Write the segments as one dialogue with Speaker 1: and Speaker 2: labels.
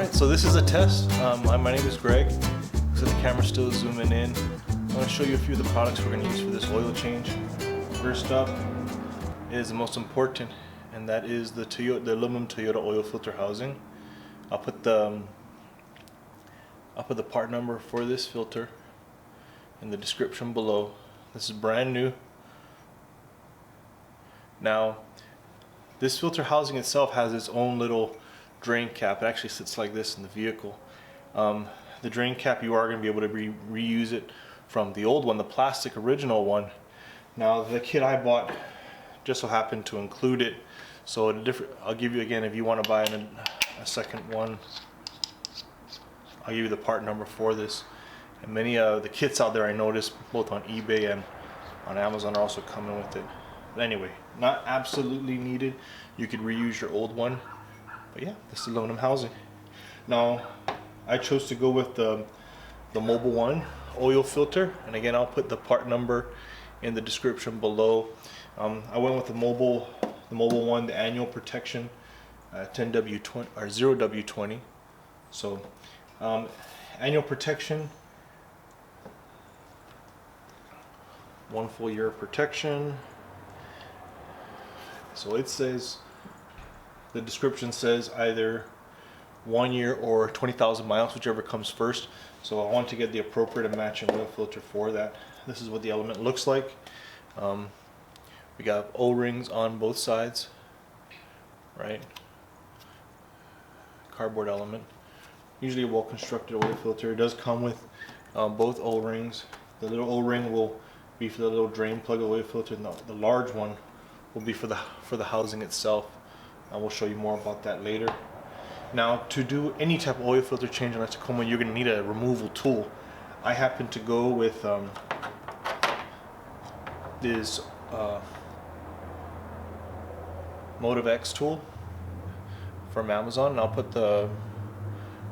Speaker 1: Alright, so this is a test. My name is Greg. So the camera's still zooming in. I'm going to show you a few of the products we're going to use for this oil change. First up is the most important, and that is the aluminum Toyota oil filter housing. I'll put the part number for this filter in the description below. This is brand new. Now, this filter housing itself has its own little drain cap. It actually sits like this in the vehicle. The drain cap, you are going to be able to reuse it from the old one, the plastic original one. Now, the kit I bought just so happened to include it. So I'll give you again, if you want to buy a second one, I'll give you the part number for this. And many of the kits out there I noticed both on eBay and on Amazon are also coming with it. But anyway, not absolutely needed. You could reuse your old one. But yeah, this is aluminum housing. Now, I chose to go with the Mobil 1 oil filter, and again, I'll put the part number in the description below. I went with the Mobil 1, the annual protection, 10W20 or 0W20. So, annual protection, 1 full year of protection. So it says, the description says either 1 year or 20,000 miles, whichever comes first. So I want to get the appropriate and matching oil filter for that. This is what the element looks like. We got O-rings on both sides, right? Cardboard element. Usually a well-constructed oil filter. It does come with both O-rings. The little O-ring will be for the little drain plug oil filter, and the large one will be for the housing itself. And we'll show you more about that later. Now, to do any type of oil filter change on a Tacoma, you're going to need a removal tool. I happen to go with this Motivx tool from Amazon. And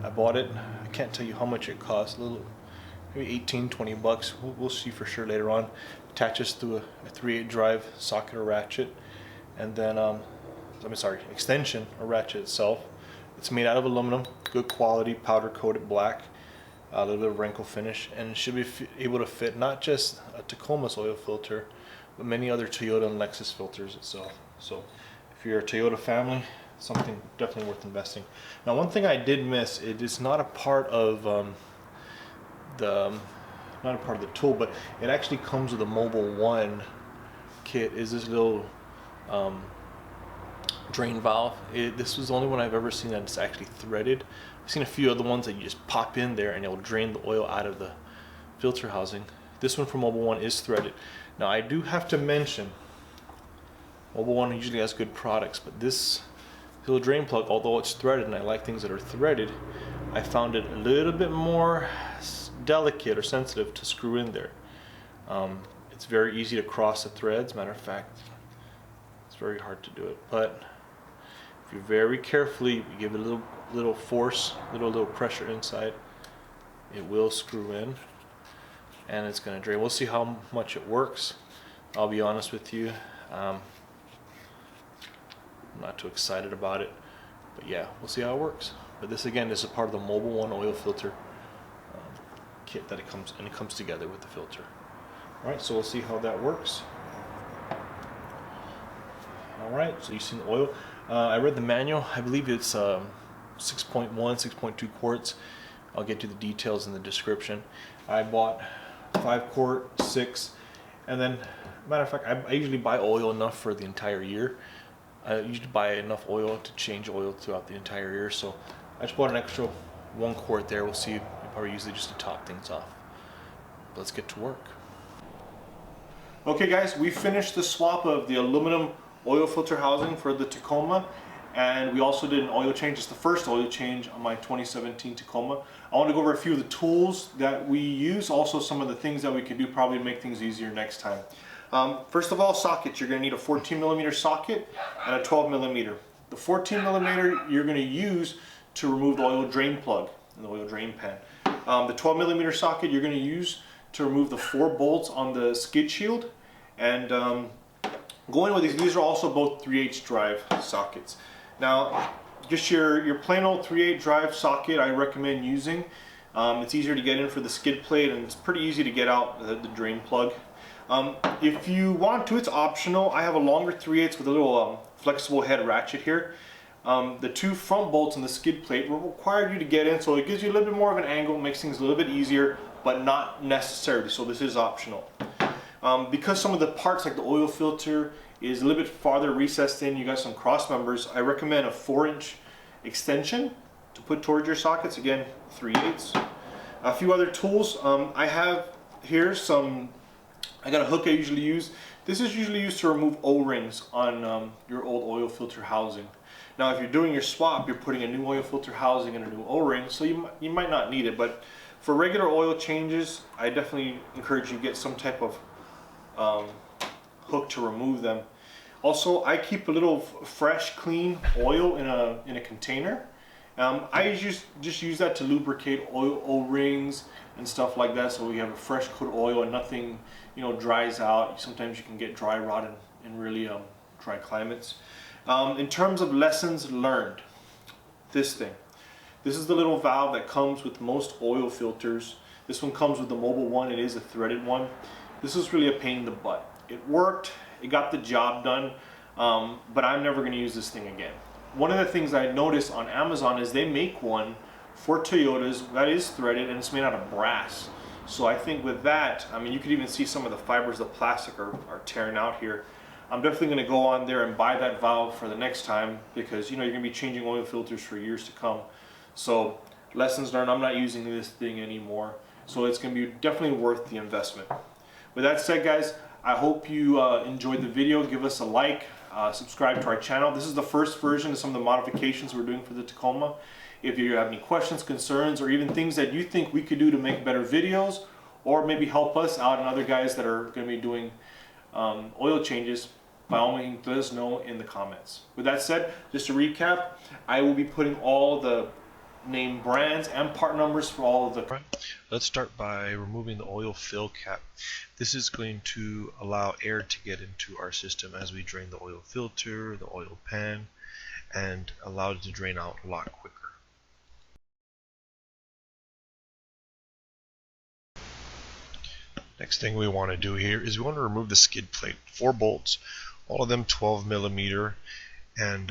Speaker 1: I bought it. I can't tell you how much it costs. Maybe 18-20 bucks. We'll see for sure later on. Attaches to a 3/8 drive socket or ratchet, and then extension or ratchet itself. It's made out of aluminum, good quality, powder coated black, a little bit of wrinkle finish, and it should be able to fit not just a Tacoma's oil filter, but many other Toyota and Lexus filters itself. So if you're a Toyota family, something definitely worth investing. Now, one thing I did miss, it is not a part of the tool, but it actually comes with a Mobil 1 kit, is this little drain valve. This was the only one I've ever seen that's actually threaded. I've seen a few other ones that you just pop in there and it will drain the oil out of the filter housing. This one from Mobil 1 is threaded. Now, I do have to mention, Mobil 1 usually has good products, but this little drain plug, although it's threaded, and I like things that are threaded, I found it a little bit more delicate or sensitive to screw in there. It's very easy to cross the threads. Matter of fact, it's very hard to do it, but if you very carefully give it a little force, little pressure inside, it will screw in and it's going to drain. We'll see how much it works. I'll be honest with you, I'm not too excited about it, but yeah, we'll see how it works. But this again is a part of the Mobil 1 oil filter kit that it comes together with the filter. Alright, so we'll see how that works. Alright, so you've seen the oil. I read the manual. I believe it's 6.1, 6.2 quarts. I'll get you the details in the description. I bought 5 quart, 6, and then, matter of fact, I usually buy oil enough for the entire year. I usually buy enough oil to change oil throughout the entire year, so I just bought an extra 1 quart there. We'll see. I'll probably use it just to top things off. Let's get to work. Okay guys, we finished the swap of the aluminum oil filter housing for the Tacoma, and we also did an oil change. It's the first oil change on my 2017 Tacoma. I want to go over a few of the tools that we use, also some of the things that we can do probably to make things easier next time. First of all, sockets. You're going to need a 14mm socket and a 12mm. The 14mm you're going to use to remove the oil drain plug and the oil drain pan. The 12mm socket you're going to use to remove the 4 bolts on the skid shield, and going with these are also both 3/8 drive sockets. Now, just your plain old 3/8 drive socket I recommend using. It's easier to get in for the skid plate, and it's pretty easy to get out the drain plug. If you want to, it's optional. I have a longer 3/8 with a little flexible head ratchet here. The two front bolts in the skid plate will require you to get in, so it gives you a little bit more of an angle, makes things a little bit easier, but not necessary, so this is optional. Because some of the parts like the oil filter is a little bit farther recessed in, you got some cross members, I recommend a 4-inch extension to put towards your sockets. Again, 3/8. A few other tools. I have here I got a hook I usually use. This is usually used to remove O-rings on your old oil filter housing. Now if you're doing your swap, you're putting a new oil filter housing and a new O-ring, so you might not need it, but for regular oil changes, I definitely encourage you to get some type of hook to remove them. Also, I keep a little fresh, clean oil in a container. I just use that to lubricate oil O-rings and stuff like that, so we have a fresh coat of oil and nothing, dries out. Sometimes you can get dry rot in really dry climates. In terms of lessons learned, this is the little valve that comes with most oil filters. This one comes with the Mobil one. It is a threaded one. This is really a pain in the butt. It worked, it got the job done, but I'm never going to use this thing again. One of the things I noticed on Amazon is they make one for Toyotas that is threaded, and it's made out of brass. So I think with that, you could even see some of the fibers of plastic are tearing out here. I'm definitely going to go on there and buy that valve for the next time, because you're going to be changing oil filters for years to come. So lessons learned, I'm not using this thing anymore. So it's going to be definitely worth the investment. With that said, guys, I hope you enjoyed the video. Give us a like, subscribe to our channel. This is the first version of some of the modifications we're doing for the Tacoma. If you have any questions, concerns, or even things that you think we could do to make better videos, or maybe help us out and other guys that are going to be doing oil changes, by all means, let us know in the comments. With that said, just to recap, I will be putting all the named brands and part numbers for all of the...
Speaker 2: Let's start by removing the oil fill cap. This is going to allow air to get into our system as we drain the oil filter, the oil pan, and allow it to drain out a lot quicker. Next thing we want to do here is we want to remove the skid plate. 4 bolts, all of them 12mm, and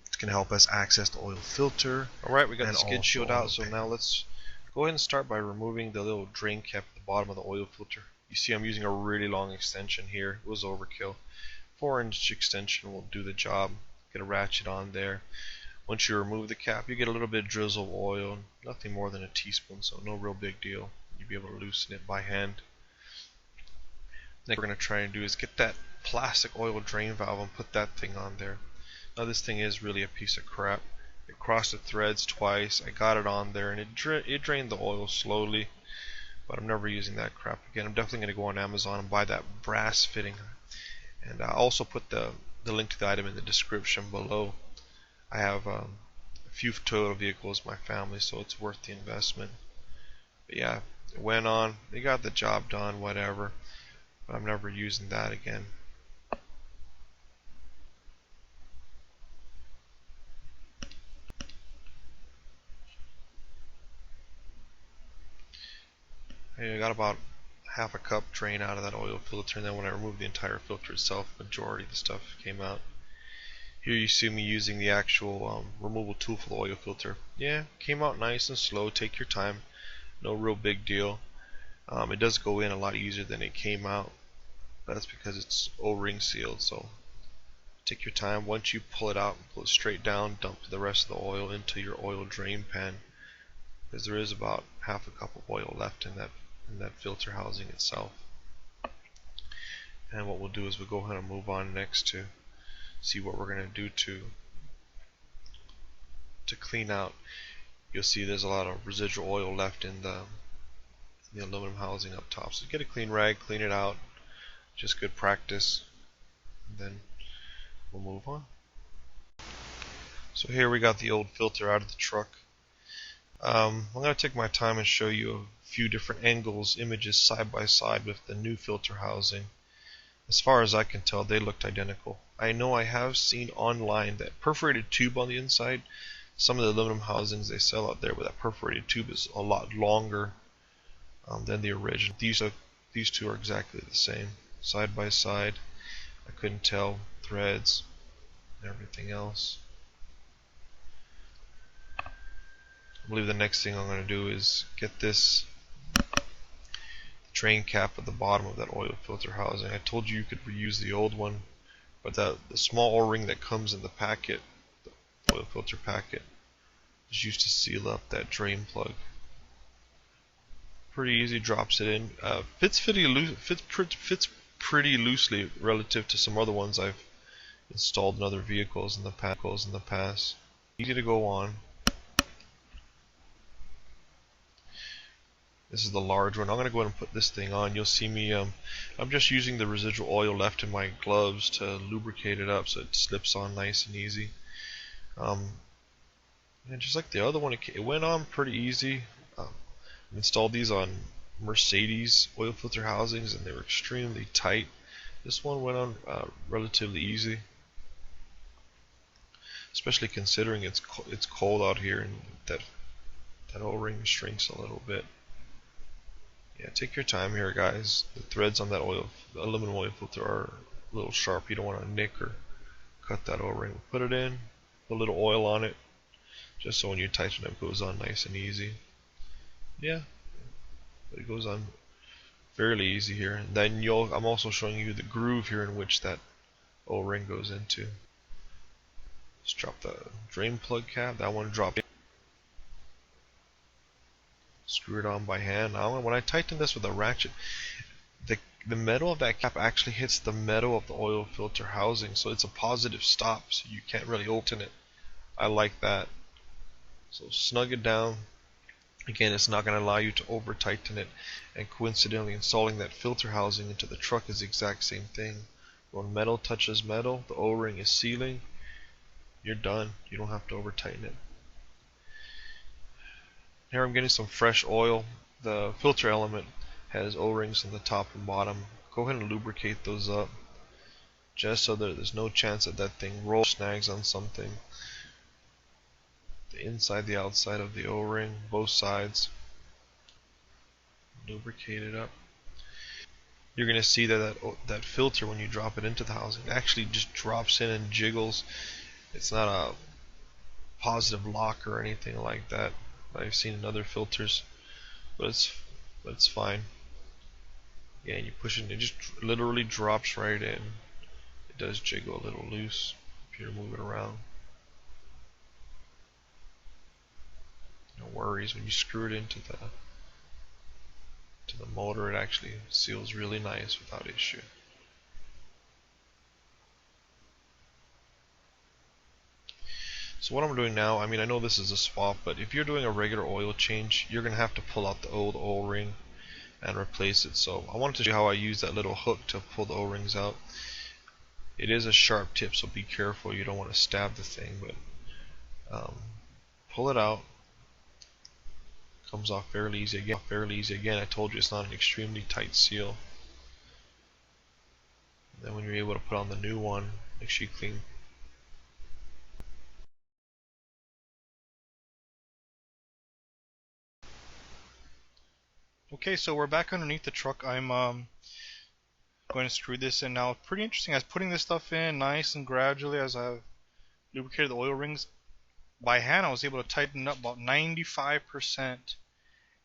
Speaker 2: it's going to help us access the oil filter. Alright, we got the skid shield out, so now let's go ahead and start by removing the little drain cap at the bottom of the oil filter. You see I'm using a really long extension here. It was overkill. 4-inch extension will do the job. Get a ratchet on there. Once you remove the cap, you get a little bit of drizzle of oil, nothing more than a teaspoon, so no real big deal. You'll be able to loosen it by hand. Next, what we're going to try and do is get that plastic oil drain valve and put that thing on there. Now this thing is really a piece of crap. It crossed the threads twice. I got it on there and it drained the oil slowly, but I'm never using that crap again. I'm definitely going to go on Amazon and buy that brass fitting, and I'll also put the link to the item in the description below. I have a few Toyota vehicles in my family, so it's worth the investment. But yeah, it went on, they got the job done, whatever, but I'm never using that again. I got about half a cup drain out of that oil filter, and then when I removed the entire filter itself, majority of the stuff came out. Here you see me using the actual removal tool for the oil filter. Yeah, came out nice and slow. Take your time, no real big deal. It does go in a lot easier than it came out. That's because it's O-ring sealed, so take your time. Once you pull it out, pull it straight down, dump the rest of the oil into your oil drain pan, because there is about half a cup of oil left in that filter housing itself. And what we'll do is we'll go ahead and move on next to see what we're going to do to clean out. You'll see there's a lot of residual oil left in the aluminum housing up top, so get a clean rag, clean it out, just good practice, and then we'll move on. So here we got the old filter out of the truck. I'm going to take my time and show you a few different angles, images side by side with the new filter housing. As far as I can tell, they looked identical. I know I have seen online that perforated tube on the inside. Some of the aluminum housings they sell out there with that perforated tube is a lot longer than the original. These two are exactly the same, side by side. I couldn't tell threads and everything else. I believe the next thing I'm going to do is get this drain cap at the bottom of that oil filter housing. I told you could reuse the old one, but the small O-ring that comes in the packet, the oil filter packet, is used to seal up that drain plug. Pretty easy, drops it in. Fits pretty loosely relative to some other ones I've installed in other vehicles in the past. Easy to go on. This is the large one. I'm going to go ahead and put this thing on. You'll see me, I'm just using the residual oil left in my gloves to lubricate it up so it slips on nice and easy. And just like the other one, it went on pretty easy. I installed these on Mercedes oil filter housings and they were extremely tight. This one went on relatively easy, especially considering it's cold out here and that O-ring shrinks a little bit. Yeah, take your time here, guys. The threads on that aluminum oil filter are a little sharp. You don't want to nick or cut that O-ring. Put it in, put a little oil on it, just so when you tighten it, it goes on nice and easy. Yeah, but it goes on fairly easy here. And then I'm also showing you the groove here in which that O-ring goes into. Let's drop the drain plug cap. That one dropped in. Screw it on by hand. Now when I tighten this with a ratchet, the metal of that cap actually hits the metal of the oil filter housing, so it's a positive stop, so you can't really open it. I like that. So snug it down. Again, it's not going to allow you to over tighten it, and coincidentally installing that filter housing into the truck is the exact same thing. When metal touches metal, the O-ring is sealing, you're done. You don't have to over tighten it. Here I'm getting some fresh oil. The filter element has O-rings on the top and bottom. Go ahead and lubricate those up, just so that there's no chance that that thing rolls, snags on something. The inside, the outside of the O-ring, both sides. Lubricate it up. You're going to see that filter, when you drop it into the housing, it actually just drops in and jiggles. It's not a positive lock or anything like that I've seen in other filters, but it's fine. Yeah, and you push it, and it just literally drops right in. It does jiggle a little loose if you move it around. No worries, when you screw it into the motor, it actually seals really nice without issue. So what I'm doing now, I mean, I know this is a swap, but if you're doing a regular oil change, you're going to have to pull out the old O-ring and replace it. So I wanted to show you how I use that little hook to pull the O-rings out. It is a sharp tip, so be careful. You don't want to stab the thing, but pull it out. Comes off fairly easy again. I told you it's not an extremely tight seal. And then when you're able to put on the new one, make sure you clean.
Speaker 3: Okay, so we're back underneath the truck. I'm going to screw this in now. Pretty interesting. I was putting this stuff in nice and gradually as I lubricated the oil rings. By hand, I was able to tighten up about 95%.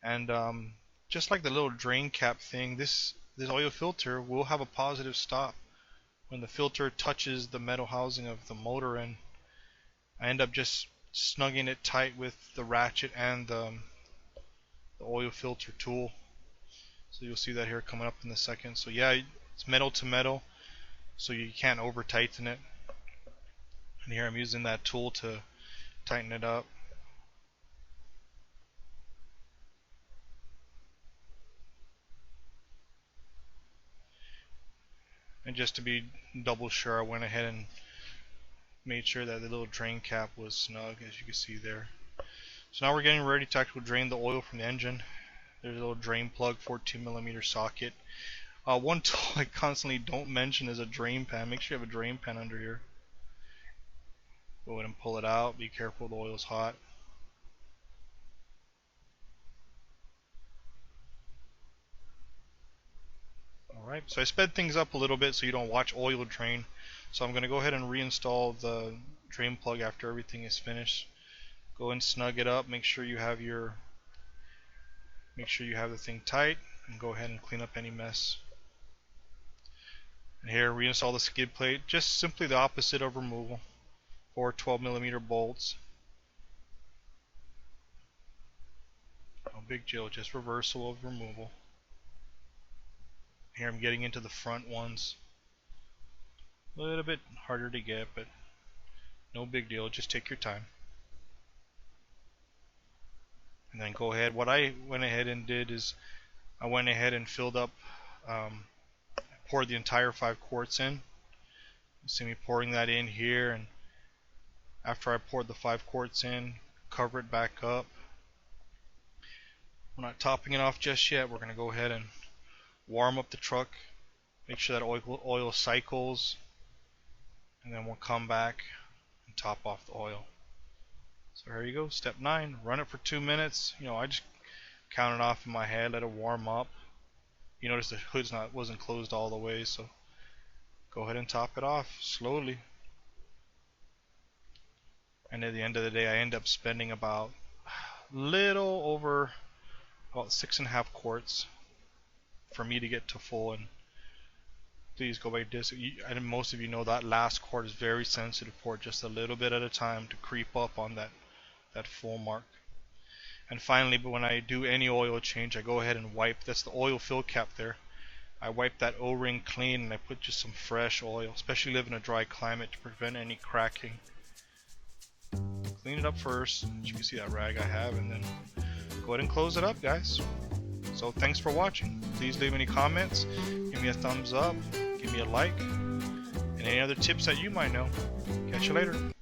Speaker 3: And just like the little drain cap thing, this oil filter will have a positive stop when the filter touches the metal housing of the motor, and I end up just snugging it tight with the ratchet and the oil filter tool. So you'll see that here coming up in a second. So yeah, it's metal to metal, so you can't over tighten it. And here I'm using that tool to tighten it up. And just to be double sure, I went ahead and made sure that the little drain cap was snug, as you can see there. So now we're getting ready to actually drain the oil from the engine. There's a little drain plug, 14mm socket. One tool I constantly don't mention is a drain pan. Make sure you have a drain pan under here. Go ahead and pull it out. Be careful, the oil's hot. Alright, so I sped things up a little bit so you don't watch oil drain. So I'm going to go ahead and reinstall the drain plug after everything is finished. Go and snug it up. Make sure you have the thing tight, and go ahead and clean up any mess. And here, reinstall the skid plate. Just simply the opposite of removal. 4 12mm bolts. No big deal, just reversal of removal. Here I'm getting into the front ones. A little bit harder to get, but no big deal, just take your time. And then go ahead, what I went ahead and did is I went ahead and filled up, poured the entire 5 quarts in. You see me pouring that in here, and after I poured the 5 quarts in, cover it back up. We're not topping it off just yet. We're going to go ahead and warm up the truck, make sure that oil cycles, and then we'll come back and top off the oil. So here you go, step 9, run it for 2 minutes. I just counted off in my head, let it warm up. You notice the hood's wasn't closed all the way, so go ahead and top it off slowly. And at the end of the day, I end up spending about little over about 6.5 quarts for me to get to full. And please go by this. And most of you know that last quart is very sensitive. Pour just a little bit at a time to creep up on that full mark. And finally, when I do any oil change, I go ahead and wipe. That's the oil fill cap there. I wipe that O-ring clean, and I put just some fresh oil, especially live in a dry climate, to prevent any cracking. Clean it up first. You can see that rag I have, and then go ahead and close it up, guys. So thanks for watching. Please leave any comments, give me a thumbs up, give me a like, and any other tips that you might know. Catch you later.